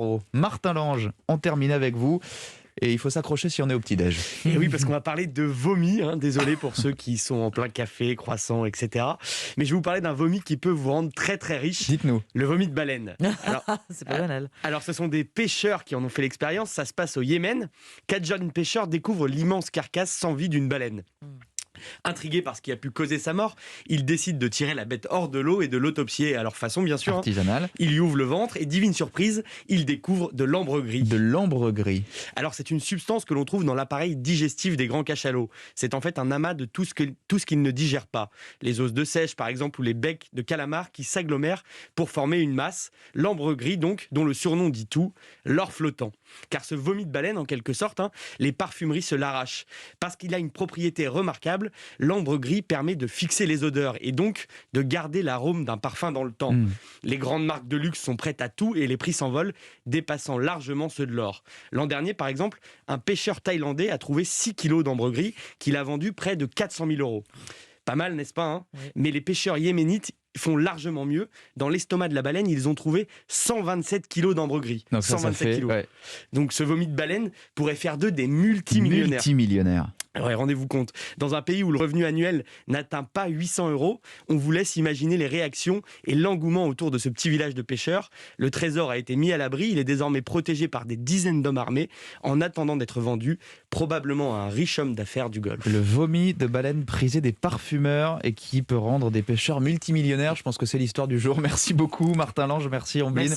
Oh, Martin Lange, on termine avec vous. Et il faut s'accrocher si on est au petit-déj. Et oui, parce qu'on va parler de vomi. Désolé pour ceux qui sont en plein café, croissant, etc. Mais je vais vous parler d'un vomi qui peut vous rendre très très riche. Dites-nous. Le vomi de baleine. Alors, C'est pas banal. alors, ce sont des pêcheurs qui en ont fait l'expérience. Ça se passe au Yémen. 4 jeunes pêcheurs découvrent l'immense carcasse sans vie d'une baleine. Intrigués par ce qui a pu causer sa mort, ils décident de tirer la bête hors de l'eau et de l'autopsier à leur façon, bien sûr. Artisanal. Ils lui ouvrent le ventre et, divine surprise, ils découvrent de l'ambre gris. De l'ambre gris. Alors, c'est une substance que l'on trouve dans l'appareil digestif des grands cachalots. C'est en fait un amas de tout ce qu'ils ne digèrent pas. Les os de sèche, par exemple, ou les becs de calamar qui s'agglomèrent pour former une masse. L'ambre gris, donc, dont le surnom dit tout, l'or flottant. Car ce vomi de baleine, en quelque sorte, les parfumeries se l'arrachent. Parce qu'il a une propriété remarquable, l'ambre gris permet de fixer les odeurs et donc de garder l'arôme d'un parfum dans le temps. Les grandes marques de luxe sont prêtes à tout et les prix s'envolent, dépassant largement ceux de l'or. L'an dernier, par exemple, un pêcheur thaïlandais a trouvé 6 kilos d'ambre gris qu'il a vendu près de 400 000 euros. Pas mal, n'est-ce pas Oui. Mais les pêcheurs yéménites font largement mieux. Dans l'estomac de la baleine, ils ont trouvé 127 kilos d'ambre gris. Donc ça 127 fait kilos. Donc ce vomi de baleine pourrait faire d'eux des multimillionnaires. Multimillionnaire. Ouais, rendez-vous compte. Dans un pays où le revenu annuel n'atteint pas 800 euros, on vous laisse imaginer les réactions et l'engouement autour de ce petit village de pêcheurs. Le trésor a été mis à l'abri. Il est désormais protégé par des dizaines d'hommes armés en attendant d'être vendu, probablement à un riche homme d'affaires du Golfe. Le vomi de baleine prisé des parfumeurs et qui peut rendre des pêcheurs multimillionnaires. Je pense que c'est l'histoire du jour. Merci beaucoup Martin Lange, merci Ombline. Merci.